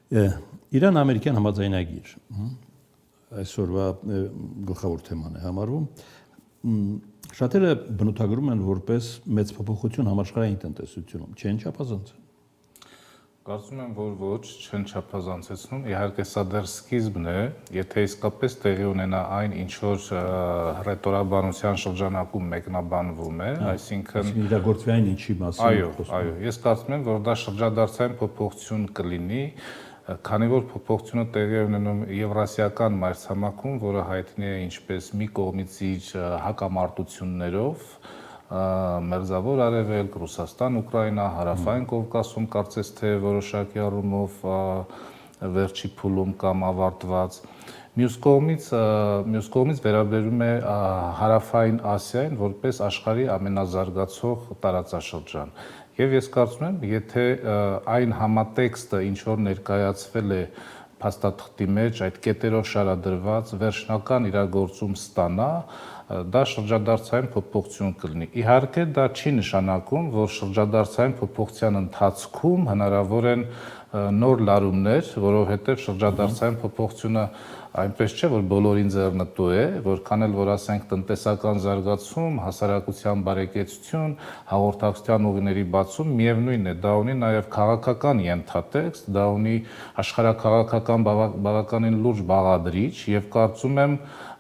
Իրան-ամերիկյան համաձայնագիր այսօրվա գլխավոր թեման է համարվում։ Շատերը բնութագրում են որպես մեծ փոփոխություն համաշխարհային տնտեսությունում, չեն չափազանցում։ Կարծում եմ, որ ոչ, չեն չափազանցեցնում, իհարկե սա դեռ սկիզբն է, եթե իսկապես տեղի ունենա այն, ինչ որ հռետորաբանության շրջանակում մեկնաբանվում է, այսինքն իրագործվի այն, ինչի մասին խոսվում է։ Այո, ես կարծում եմ, որ դա շրջադարձային փոփոխություն կլինի, քանի որ փոփոխությունը տեղի ունենում Եվրասիական մայրցամաքում, որը հայտնի է ինչպես մի կողմից իր հակամարտություններով, Մերձավոր Արևելք, Ռուսաստան, Ուկրաինա, Հարավային Կովկասում կարծես թե որոշակի առումով վերջի փուլում կամ ավարտված։ Մյուս կողմից վերաբերում է Հարավային Ասիային որպես աշխարհի ամենազարգացող տարածաշրջան։ Եվ ես կարծում եմ, եթե այն համատեքստը, ինչ որ ներկայացվել է փաստաթղթի մեջ, այդ կետերով շարադրված վերջնական իրագործում ստանա, դա շրջադարձային փոփոխություն կլինի։ Իհարկե դա չի նշանակում, որ շրջադարձային փոփոխության ընթացքում հնարավոր են նոր լարումներ, որովհետև շրջադարձային փոփոխությունը այնպես չէ, որ բոլորին ձեռնտու է, որքան էլ որ ասենք տնտեսական զարգացում, հասարակության բարեկեցություն, հաղորդակցության ուղիների բացում, միևնույն է, դա ունի նաև քաղաքական ենթատեքստ, դա ունի աշխարհաքաղաքական բավականին լուրջ բաղադրիչ եւ կարծում եմ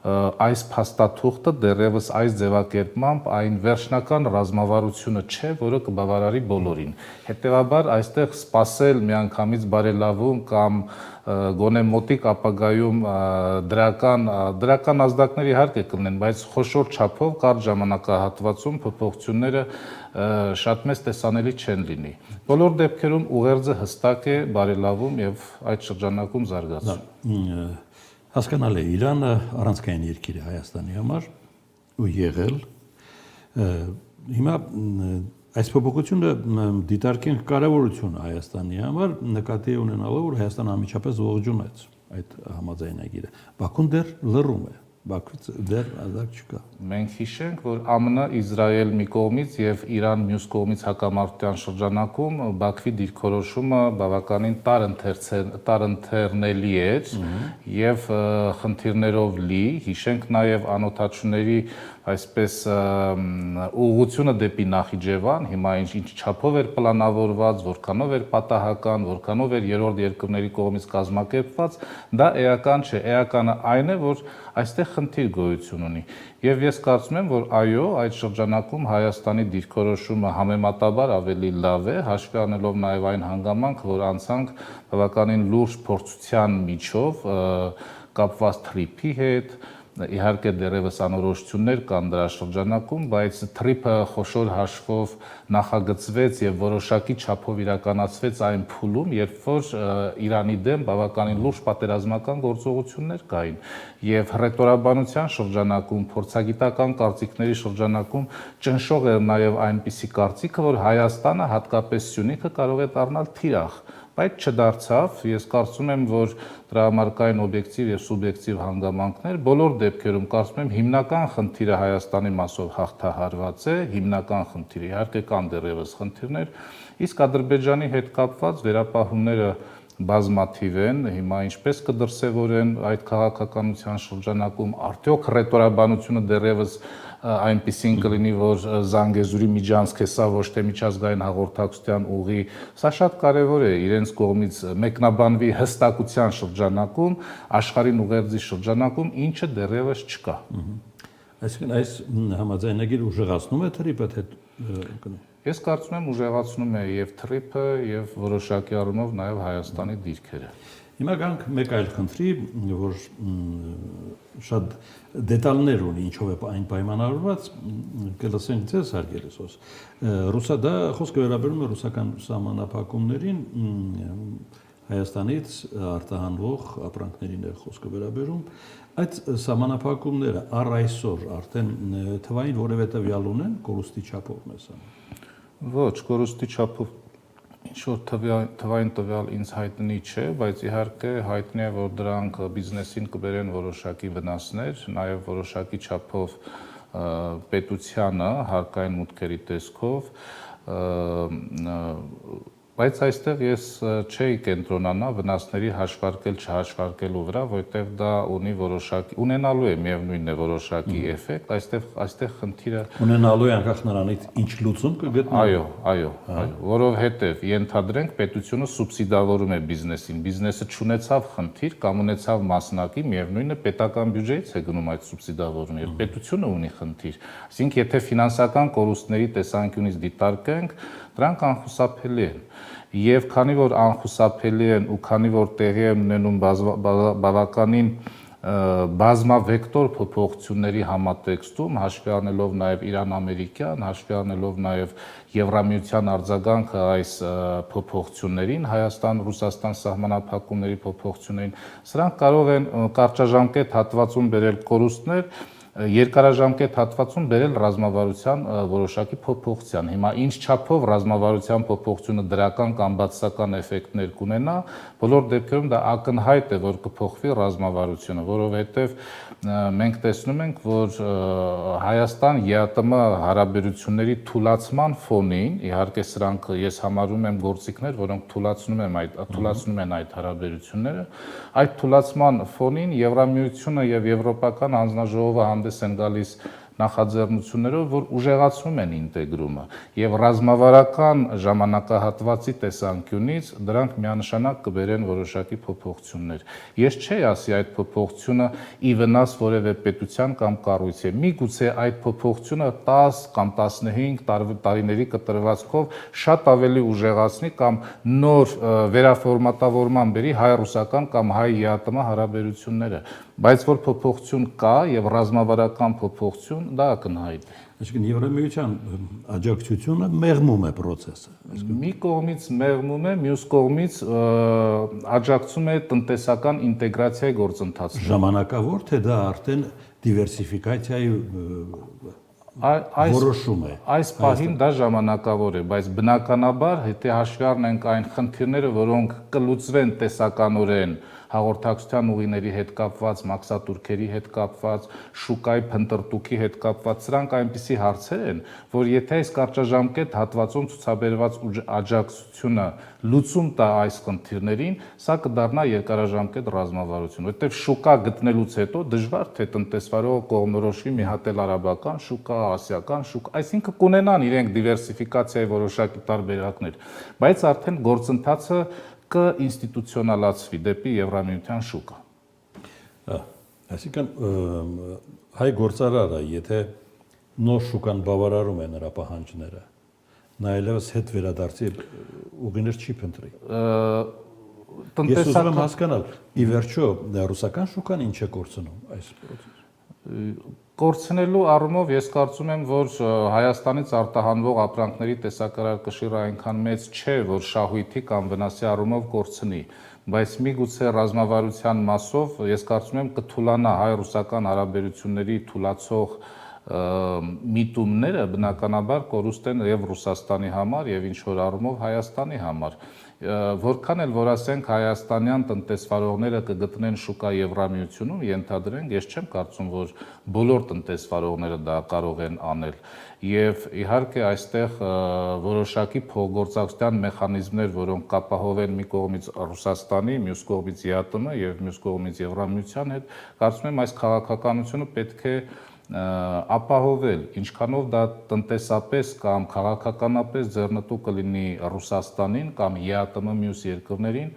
այս փաստաթուղթը դեռևս այս ձևակերպմամբ այն վերջնական ռազմավարությունը չէ, որը կբավարարի բոլորին։ Հետևաբար այստեղ սпасել միանգամից բարելավում կամ գոնե մոտիկ ապագայում դրական ազդակներ իհարկե կլինեն, բայց խոշոր չափով կարճ ժամանակահատվածում փոփոխությունները շատ մեծ տեսանելի չեն լինի։ Բոլոր դեպքերում ուղերձը հստակ է, բարելավում եւ այդ շրջանակում զարգացում։ Հասկանալի է, Իրանը առանցքային երկիր է Հայաստանի համար ու եղել։ Հիմա այս փոփոխությունը դիտարկենք կարևորություն Հայաստանի համար, նկատի ունենալով, որ Հայաստանը անմիջապես ողջունեց այդ համաձայնագիրը։ Բաքուն դեռ լռում է, Բաքվից դեռ ազատ չկա։ Մենք հիշենք, որ ԱՄՆ, Իսրայել մի կողմից եւ Իրան մյուս կողմից հակամարտության շրջանակում Բաքվի դիրքորոշումը բավականին տարընթերնելի էր եւ խնդիրներով լի։ Հիշենք նաեւ անօթաչուների այսպես ուղղությունը դեպի Նախիջևան, հիմա ինչ չափով էր պլանավորված, որքանով էր պատահական, որքանով էր երրորդ երկրների կողմից կազմակերպված, դա էական չէ, էականը այն է, որ այստեղ խնդիր գոյություն ունի։ Եվ ես կարծում եմ, որ այո, այդ շրջանակում Հայաստանի դիրքորոշումը համեմատաբար ավելի լավ է, հաշվի առնելով նաև այն հանգամանքը, որ անցանք բավականին լուրջ փորձության միջով կապված թրիփի հետ, իհարկե դեռևս անորոշություններ կան դրա շրջանակում, բայց թրիփը խոշոր հաշվով նախագծվեց եւ որոշակի չափով իրականացվեց այն փուլում, երբ որ Իրանի դեմ բավականին լուրջ պատերազմական գործողություններ կային եւ հռետորաբանության շրջանակում, փորձագիտական կարծիքների շրջանակում ճնշող էր նաեւ այնպիսի կարծիքը, որ Հայաստանը հատկապես Սյունիքը կարող է դառնալ թիրախ, բայց չդարձավ։ Ես կարծում եմ, որ դրա համար կային օբյեկտիվ եւ սուբյեկտիվ հանգամանքներ, բոլոր դեպքերում կարծում եմ հիմնական խնդիրը Հայաստանի մասով հաղթահարված է, հիմնական խնդիրը, իհարկե կան դեռևս խնդիրներ, իսկ Ադրբեջանի հետ կապված վերապահումները բազմաթիվ են, հիմա ինչպես կդրսևորեն այդ քաղաքականության շրջանակում, արդյոք հռետորաբանությունը դեռևս այնպիսին կլինի, որ Զանգեզուրի միջանցք է սա, ոչ թե միջազգային հաղորդակցության ուղի, սա շատ կարևոր է իրենց կողմից մեկնաբանվի հստակության շրջանակում, աշխարհին ուղերձի շրջանակում, ինչը դեռևս չկա։ Այսինքն այս համաձայնագիրը ուժեղացնում է թրիփը, թե Ես կարծում եմ ուժեղացնում է եւ թրիփը եւ որոշակի առումով նաեւ Հայաստանի դիրքերը։ Հիմա գանք մեկ այլ խնդրի, որ շատ դետալներ ունի, ինչով է այն պայմանավորված, կլսենք ձեզ հարգելի սոս։ Դա խոսքը վերաբերում է ռուսական սահմանափակումներին, Հայաստանից արտահանվող ապրանքներին է խոսքը վերաբերում։ Այդ սահմանափակումները առ այսօր արդեն թվային որևէ տվյալ ունեն կորուստի չափով մեզ համար։ Ոչ, կորուստի չափով ինչ-որ թվային տվյալ ինձ հայտնի չէ, բայց իհարկե հայտնի է, որ դրանք բիզնեսին կբերեն որոշակի վնասներ, նաև որոշակի չափով պետությանը հարկային մուտքերի տեսքով Բայց այստեղ ես չէի կենտրոնանա վնասների հաշվարկել չհաշվարկելու վրա, որովհետև դա ունի որոշակի ունենալու է միևնույնն է որոշակի էֆեկտ, այստեղ խնդիրը ունենալու է անկախ նրանից ինչ լուծում կգտնի։ Այո, որովհետև ենթադրենք պետությունը սուբսիդավորում է բիզնեսին, բիզնեսը չունեցավ խնդիր կամ ունեցավ մասնակի, միևնույնն է պետական բյուջեից է գնում այդ սուբսիդավորումը եւ պետությունը ունի խնդիր։ Այսինքն եթե ֆինանսական կորուստների տեսանկյունից դիտարկենք, դրանք անխուսափելի են։ Եվ քանի որ անխուսափելի են ու քանի որ տեղի են ունենում բավականին բազմավեկտոր փոփոխությունների համատեքստում, հաշվի առնելով նաև Իրան-ամերիկյան, հաշվի առնելով նաև Եվրամիության արձագանքը այս փոփոխություններին, Հայաստան-Ռուսաստան սահմանափակումների փոփոխություններին, սրանք կարող են կարճաժամկետ հատվածում բերել կորուստներ, երկարաժամկետ հատվածում բերել ռազմավարության որոշակի փոփոխության։ Հիմա ինչ չափով ռազմավարության փոփոխությունը դրական կամ բացասական էֆեկտներ կունենա, բոլոր դեպքերում դա ակնհայտ է, որ կփոխվի ռազմավարությունը, որովհետև մենք տեսնում ենք, որ Հայաստան-ԵԱՏՄ հարաբերությունների թուլացման ֆոնին, իհարկե սրանք ես համարում եմ գործիքներ, որոնք թուլացնում են այդ հարաբերությունները, այդ թուլացման ֆոնին Եվրամիությունը եւ Եվրոպական հանձնաժողովը հանդես են գալիս նախաձեռնություններով, որ ուժեղացնում են ինտեգրումը եւ ռազմավարական ժամանակահատվածի տեսանկյունից դրանք միանշանակ կբերեն որոշակի փոփոխություններ։ Ես չէի ասի այդ փոփոխությունը ի վնաս որևէ պետության կամ կառույցի։ Միգուցե այդ փոփոխությունը 10 կամ 15 տարիների կտրվածքով շատ ավելի ուժեղացնի կամ նոր վերաֆորմատավորման բերի հայ-ռուսական կամ հայ-ԵԱՏՄ հարաբերությունները, բայց որ փոփոխություն կա եւ ռազմավարական փոփոխություն դա ակնհայտ է։ Այսինքն Եվրամիության աջակցությունը մեղմում է process-ը։ Մի կողմից մեղմում է, մյուս կողմից աջակցում է տնտեսական ինտեգրացիայի գործընթացին։ Ժամանակավոր թե դա արդեն դիվերսիֆիկացիայի որոշում է։ Այս պահին դա ժամանակավոր է, բայց բնականաբար եթե հաշվի առնենք այն խնդիրները, որոնք կլուծվեն տեսականորեն հաղորդակցության ուղիների հետ կապված, մաքսատուրքերի հետ կապված, շուկայի փնտրտուքի հետ կապված, սրանք այնպիսի հարցեր են, որ եթե այս կարճաժամկետ հատվածում ցուցաբերված աջակցությունը լուծում տա այս խնդիրներին, սա կդառնա երկարաժամկետ ռազմավարություն, որովհետև շուկա գտնելուց հետո դժվար թե տնտեսվարողը կողմնորոշվի մի հատ էլ արաբական շուկա, ասիական շուկա, այսինքն կունենան իրենք դիվերսիֆիկացիայի որոշակի տարբերակներ, բայց արդեն գործընթացը կինստիտուցիոնալացվի դեպի Եվրամիության շուկա։ Այսինքն հայ գործարարը, եթե նոր շուկան բավարարում է նրա պահանջները, նա այլևս հետ վերադարձի ուղիներ չի փնտրի։ Ես ուզում եմ հասկանալ, ի վերջո ռուսական շուկան ինչ է կորցնում այս process-ում։ Կորցնելու առումով ես կարծում եմ, որ Հայաստանից արտահանվող ապրանքների տեսակարար կշիռը այնքան մեծ չէ, որ շահույթի կամ վնասի առումով կորցնի, բայց միգուցե ռազմավարության մասով ես կարծում եմ կթուլանա հայ-ռուսական հարաբերությունների թուլացող միտումները բնականաբար կորուստ են եւ Ռուսաստանի համար եւ ինչ որ առումով Հայաստանի համար։ Որքան էլ որ ասենք հայաստանյան տնտեսվարողները կգտնեն շուկա Եվրամիությունում, ենթադրենք, ես չեմ կարծում, որ բոլոր տնտեսվարողները դա կարող են անել։ Եվ իհարկե այստեղ որոշակի փոխգործակցության մեխանիզմներ, որոնք կապահովեն մի կողմից Ռուսաստանի, մյուս կողմից ԵԱՏՄ եւ մյուս կողմից Եվրամիության հետ, կարծում եմ այս քաղաքականությունը պետք է ապահովել, ինչքանով դա տնտեսապես կամ քաղաքականապես ձեռնտու կլինի Ռուսաստանին կամ ԵԱՏՄ մյուս երկրներին,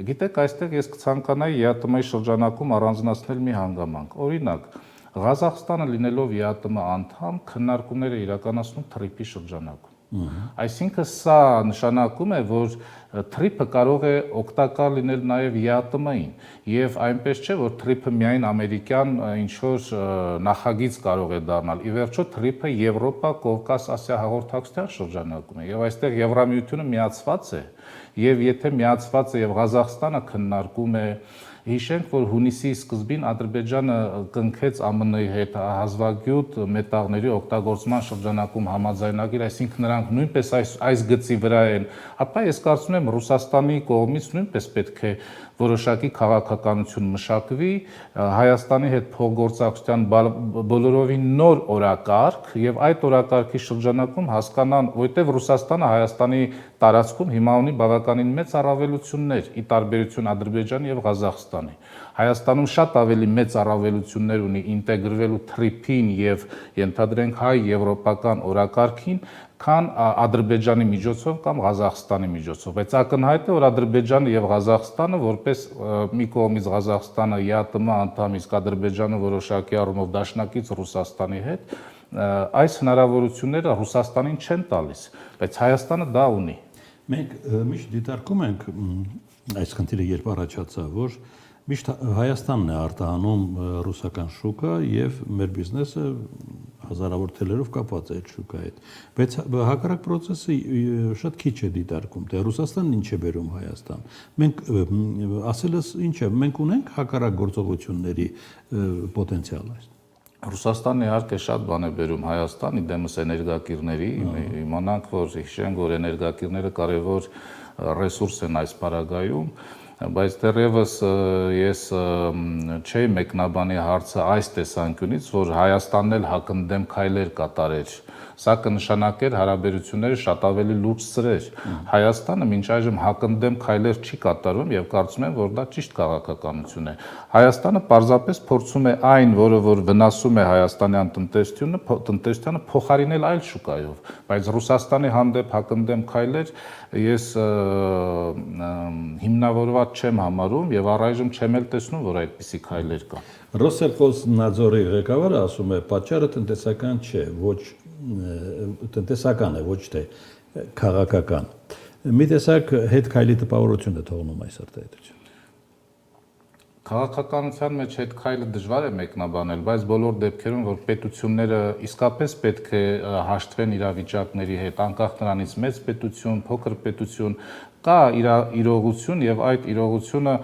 գիտեք, այստեղ ես կցանկանայի ԵԱՏՄ-ի շրջանակում առանձնացնել մի հանգամանք։ Օրինակ, Ղազախստանը լինելով ԵԱՏՄ անդամ, քննարկումները իրականացնում թրիփի շրջանակում։ Այսինքն սա նշանակում է, որ թրիփը կարող է օգտակար լինել նաև ԵԱՏՄ-ին եւ այնպես չէ, որ թրիփը միայն ամերիկյան ինչ-որ նախագիծ կարող է դառնալ։ Ի վերջո թրիփը Եվրոպա, Կովկաս, Ասիա հաղորդակցության շրջանակում է եւ այստեղ Եվրամիությունը միացված է եւ եթե միացված է եւ Ղազախստանը քննարկում է Հիշենք, որ հունիսի սկզբին Ադրբեջանը կնքեց ԱՄՆ-ի հետ հազվագյուտ մետաղների օգտագործման շրջանակում համաձայնագիր, այսինքն նրանք նույնպես այս գծի վրա են, ապա ես կարծում եմ Ռուսաստանի կողմից նույնպես պետք է որոշակի քաղաքականություն մշակվի, Հայաստանի հետ փոխգործակցության բոլորովին նոր օրակարգ եւ այդ օրակարգի շրջանակում հասկանան, որտեղ Ռուսաստանը Հայաստանի տարածքում հիմա ունի բավականին մեծ առավելություններ՝ ի տարբերություն Ադրբեջանի եւ Ղազախստանի։ Հայաստանում շատ ավելի մեծ առավելություններ ունի ինտեգրվելու թրիփին եւ ենթադրենք հայ-եվրոպական օրակարգին, քան Ադրբեջանի միջոցով կամ Ղազախստանի միջոցով, բայց ակնհայտ է, որ Ադրբեջանը եւ Ղազախստանը որպես մի կողմից Ղազախստանը ԵԱՏՄ անդամ, իսկ Ադրբեջանը որոշակի առումով դաշնակից Ռուսաստանի հետ, այս հնարավորությունները Ռուսաստանին չեն տալիս, բայց Հայաստանը դա ունի։ Մենք միշտ դիտարկում ենք այս խնդիրը երբ առաջացավ, որ միշտ Հայաստանն է արտահանում ռուսական շուկա եւ մեր բիզնեսը հազարավոր թելերով կապված է այդ շուկայի հետ։ Բայց հակառակ process-ը շատ քիչ է դիտարկում, թե Ռուսաստանն ինչ է բերում Հայաստան։ Մենք ասելս ինչ է, մենք ունենք հակառակ գործողությունների պոտենցիալ այս։ Ռուսաստանը իհարկե շատ բան է բերում Հայաստան, իդեմս էներգակիրների, իմանանք, որ հիշենք, որ էներգակիրները կարևոր ռեսուրս են այս պարագայում, բայց դեռևս ես չէի մեկնաբանի հարցը այս տեսանկյունից, որ Հայաստանն էլ հակընդդեմ քայլեր կատարեր։ Սա կնշանակեր հարաբերությունները շատ ավելի լուրջ սրեր։ Հայաստանը մինչ այժմ հակընդդեմ քայլեր չի կատարում եւ կարծում եմ, որ դա ճիշտ քաղաքականություն է։ Հայաստանը պարզապես փորձում է այն, որը որ վնասում է հայաստանյան տնտեսությանը փոխարինել այլ շուկայով, բայց Ռուսաստանի հանդեպ հակընդդեմ քայլեր ես հիմնավորված չեմ համարում եւ առայժմ չեմ էլ տեսնում, որ այդպիսի քայլեր կան։ Ռոսելխոզնadzորի ղեկավարը ասում է, պատճառը տնտեսական չէ, ոչ տնտեսական է, ոչ թե քաղաքական։ Մի տեսակ հետ քայլի տպավորություն է թողնում այս արտահայտությունը։ Քաղաքականության մեջ հետ քայլը դժվար է մեկնաբանել, բայց բոլոր դեպքերում, որ պետությունները իսկապես պետք է հաշտվեն իրավիճակների հետ, անկախ նրանից մեծ պետություն, փոքր պետություն, կա իրողություն եւ այդ իրողությունը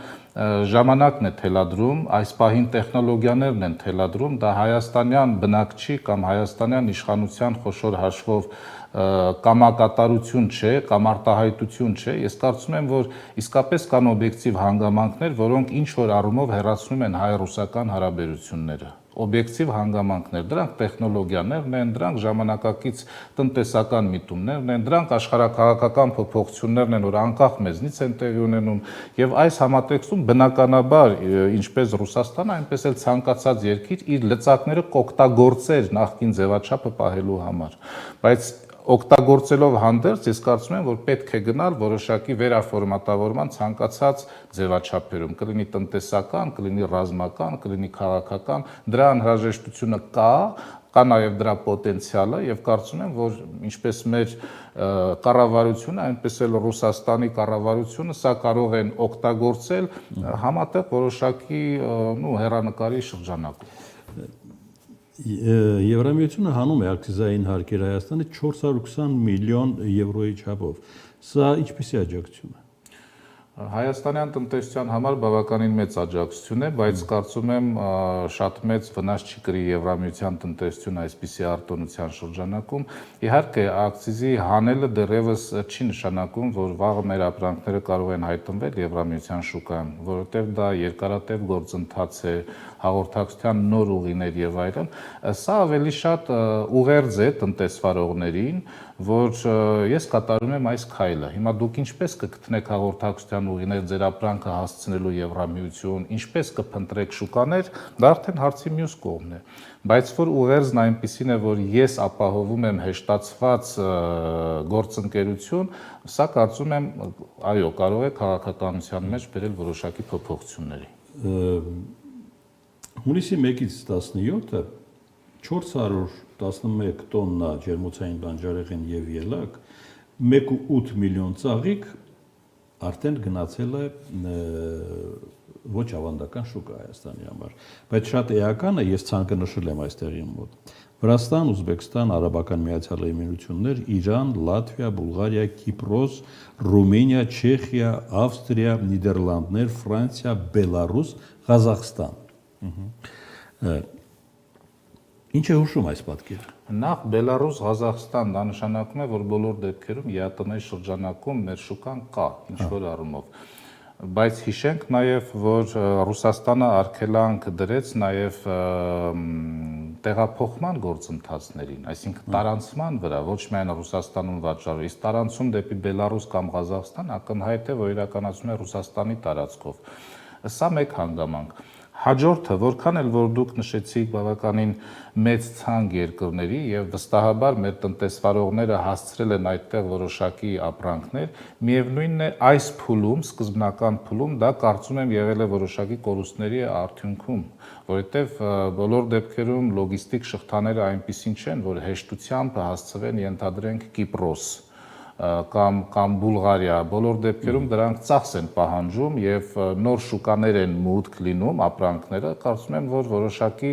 ժամանակն է թելադրում, այս պահին տեխնոլոգիաներն են թելադրում, դա հայաստանյան բնակչի կամ հայաստանյան իշխանության խոշոր հաշվով կամակատարություն չէ, կամ արտահայտություն չէ, ես կարծում եմ, որ իսկապես կան օբյեկտիվ հանգամանքներ, որոնք ինչ որ առումով հեռացնում են հայ-ռուսական հարաբերությունները։ Օբյեկտիվ հանգամանքներ, դրանք տեխնոլոգիաներն են, դրանք ժամանակակից տնտեսական միտումներն են, դրանք աշխարհաքաղաքական փոփոխություններն են, որ անկախ մեզնից են տեղի ունենում, եւ այս համատեքստում բնականաբար ինչպես Ռուսաստանը, այնպես էլ ցանկացած երկիր իր լծակները կօգտագործեր նախկին ձևաչափը պահելու համար, բայց օգտագործելով հանդերձ ես կարծում եմ, որ պետք է գնալ որոշակի վերաֆորմատավորման ցանկացած ձևաչափերում, կլինի տնտեսական, կլինի ռազմական, կլինի քաղաքական, դրա անհրաժեշտությունը կա նաև դրա պոտենցիալը եւ կարծում եմ, որ ինչպես մեր կառավարությունը, այնպես էլ Ռուսաստանի կառավարությունը սա կարող են օգտագործել համատեղ որոշակի հեռանկարի շրջանակում։ Եվրամիությունը հանում է ակցիզային հարկեր Հայաստանի 420 միլիոն եվրոյի չափով։ Սա ինչպիսի աջակցություն է։ Հայաստանյան տնտեսության համար բավականին մեծ աջակցություն է, բայց կարծում եմ շատ մեծ վնաս չի կրի Եվրամիության տնտեսությունը այսպիսի արտոնության շրջանակում։ Իհարկե, ակցիզի հանելը դեռևս չի նշանակում, որ վաղը մեր ապրանքները կարող են հայտնվել Եվրամիության շուկայում, որովհետև դա երկարատև գործընթաց է, հաղորդակցության նոր ուղիներ եւ այլն, սա ավելի շատ ուղերձ է տնտեսվարողներին, որ ես կատարում եմ այս քայլը։ Հիմա դուք ինչպես կգտնեք հաղորդակցության ուղիներ ձեր ապրանքը հասցնելու Եվրամիություն, ինչպես կփնտրեք շուկաներ, դա արդեն հարցի մյուս կողմն է։ Բայց որ ուղերձն այնպիսին է, որ ես ապահովում եմ հեշտացված գործընկերություն, սա կարծում եմ, այո, կարող է քաղաքականության մեջ բերել որոշակի փոփոխությունների։ Հունիսի 1-ից 17-ը 411 տոննա ջերմոցային բանջարեղեն եւ ելակ, 1.8 միլիոն ծաղիկ արդեն գնացել է ոչ ավանդական շուկա Հայաստանի համար, բայց շատ էական է, ես ցանկը նշել եմ այստեղի մոտ, Վրաստան, Ուզբեկստան, Արաբական Միացյալ Էմիրություններ, Իրան, Լատվիա, Բուլղարիա, Կիպրոս, Ռումինիա, Չեխիա, Ավստրիա, Նիդերլանդներ, Ֆրանսիա, Բելարուս, Ղազախստան։ Ինչ է հուշում այս պատկերը։ Նախ Բելարուս, Ղազախստան դա նշանակում է, որ բոլոր դեպքերում ԵԱՏՄ-ի շրջանակում մեր շուկան կա ինչ որ առումով։ Բայց հիշենք նաև, որ Ռուսաստանը արգելանք դրեց նաև տեղափոխման գործընթացներին, այսինքն տարանցման վրա, ոչ միայն Ռուսաստանում վաճառող, իսկ տարանցում դեպի Բելարուս կամ Ղազախստան ակնհայտ է, որ իրականացում է Ռուսաստանի տարածքով։ Սա մեկ հանգամանք։ Հաջորդը, որքան էլ որ դուք նշեցիք բավականին մեծ ցանկ երկրների եւ վստահաբար մեր տնտեսվարողները հասցրել են այդտեղ որոշակի ապրանքներ, միևնույնն է այս փուլում, սկզբնական փուլում դա կարծում եմ եղել է որոշակի կորուստների արդյունքում, որովհետեւ բոլոր դեպքերում լոգիստիկ շղթաները այնպիսին չեն, որ հեշտությամբ հասցվեն ենթադրենք Կիպրոս կամ Բուլղարիա, բոլոր դեպքերում դրանք ծախս են պահանջում եւ նոր շուկաներ են մուտք լինում ապրանքները, կարծում եմ, որ որոշակի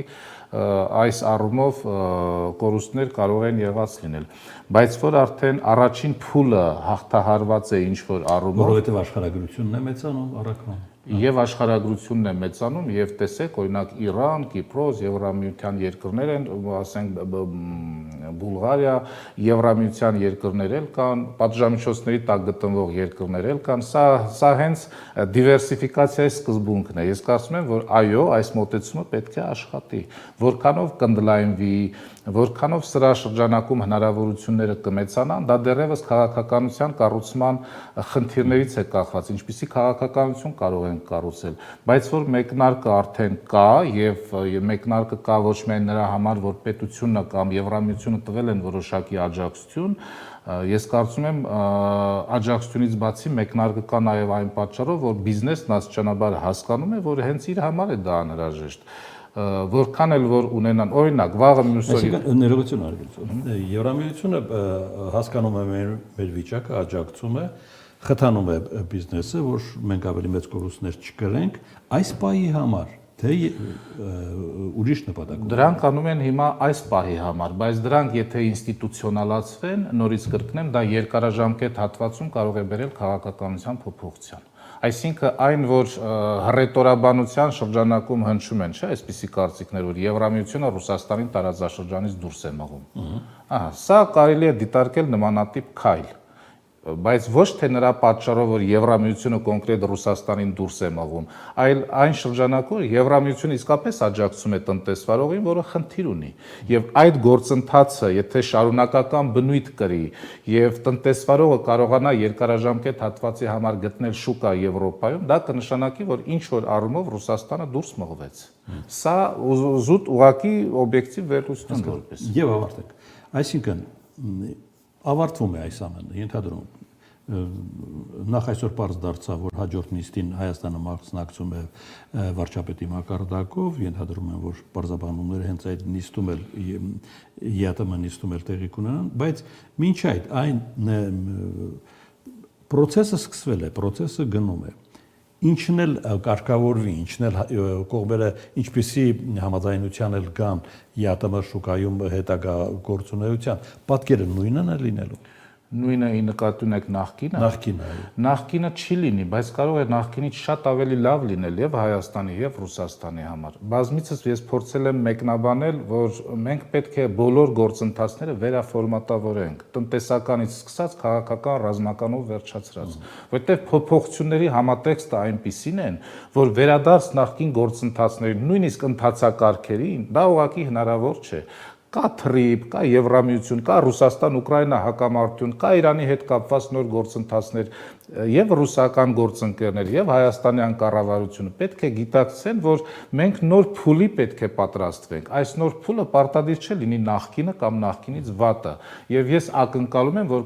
այս առումով կորուստներ կարող են եղած լինել, բայց որ արդեն առաջին փուլը հաղթահարված է ինչ որ առումով, որովհետեւ աշխարհագրությունն է մեծանում առաքման։ Եվ աշխարհագրությունն է մեծանում եւ տեսեք օրինակ Իրան, Կիպրոս, Եվրամիության երկրներ են, ասենք Բուլղարիա, Եվրամիության երկրներ էլ կան, պատժամիջոցների տակ գտնվող երկրներ էլ կան, սա հենց դիվերսիֆիկացիայի սկզբունքն է։ Ես կարծում եմ, որ այո, այս մոտեցումը պետք է աշխատի, որքանով կընդլայնվի, որքանով սրա շրջանակում հնարավորությունները կմեծանան, դա դեռևս քաղաքականության կառուցման խնդիրներից է կախված, ինչպիսի քաղաքականություն կարող են կառուցել, բայց որ մեկնարկը արդեն կա եւ մեկնարկը կա ոչ միայն նրա համար, որ պետությունը կամ Եվրամիությունը տվել են որոշակի աջակցություն, ես կարծում եմ աջակցությունից բացի մեկնարկը կա նաեւ այն պատճառով, որ բիզնեսն աստիճանաբար հասկանում է, որ հենց իր համար է դա անհրաժեշտ, որքան էլ որ ունենան, օրինակ, վաղը մյուս օրը ներողություն արգելություն։ Եվրամիությունը հասկանում է մեր վիճակը, աջակցում է, խթանում է բիզնեսը, որ մենք ավելի մեծ կորուստներ չկրենք, այս պահի համար, թե ուրիշ նպատակով։ Դրանք անում են հիմա այս պահի համար, բայց դրանք եթե ինստիտուցիոնալացվեն, նորից կրկնեմ, դա երկարաժամկետ հատվածում կարող է բերել քաղաքականության փոփոխության։ Այսինքն այն, որ հռետորաբանության շրջանակում հնչում են, չէ, այսպիսի կարծիքներ, որ Եվրամիությունը Ռուսաստանի տարածաշրջանից դուրս է մղում։ Սա կարելի է դիտարկել նմանատիպ քայլ, բայց ոչ թե նրա պատճառով, որ Եվրամիությունը կոնկրետ Ռուսաստանին դուրս է մղում, այլ այն շրջանակում Եվրամիությունը իսկապես աջակցում է տնտեսվարողին, որը խնդիր ունի, եւ այդ գործընթացը, եթե շարունակական բնույթ կրի եւ տնտեսվարողը կարողանա երկարաժամկետ հատվածի համար գտնել շուկա Եվրոպայում, դա կնշանակի, որ ինչ որ առումով Ռուսաստանը դուրս մղվեց։ Սա զուտ ուղղակի օբյեկտիվ վերլուծություն որպես։ Եվ ավարտենք։ Այսինքն ավարտվում է այս ամենը, ենթադրում նախ այսօր պարզ դարձավ, որ հաջորդ նիստին Հայաստանը մասնակցում է վարչապետի մակարդակով, ենթադրում եմ, որ պարզաբանումները հենց այդ նիստում էլ ԵԱՏՄ նիստում էլ տեղի կունենան, բայց մինչ այդ այն process-ը սկսվել է, process-ը գնում է։ Ինչն էլ կարգավորվի, ինչն էլ կողմերը ինչպիսի համաձայնության էլ կան ԵԱՏՄ շուկայում հետագա գործունեության, պատկերը նույնն է լինելու։ Նույնը նկատի ունեք նախկինը։ Նախկինը չի լինի, բայց կարող է նախկինից շատ ավելի լավ լինել եւ Հայաստանի եւ Ռուսաստանի համար։ Բազմիցս ես փորձել եմ մեկնաբանել, որ մենք պետք է բոլոր գործընթացները վերաֆորմատավորենք, տնտեսականից սկսած քաղաքական ռազմականով վերջացրած, որտեղ փոփոխությունների համատեքստը այնպիսին են, որ վերադարձ նախկին գործընթացներին, նույնիսկ ընթացակարգերին, դա ուղղակի հնարավոր չէ։ Կա թրիպ, կա Եվրամիություն, կա Ռուսաստան-Ուկրաինա հակամարտություն, կա Իրանի հետ կապված նոր գործընթացներ եւ ռուսական գործընկերներ եւ հայաստանյան կառավարությունը պետք է գիտակցեն, որ մենք նոր փուլի պետք է պատրաստվենք։ Այս նոր փուլը պարտադիր չէ լինի նախկինը կամ նախկինից վատը։ Եվ ես ակնկալում եմ, որ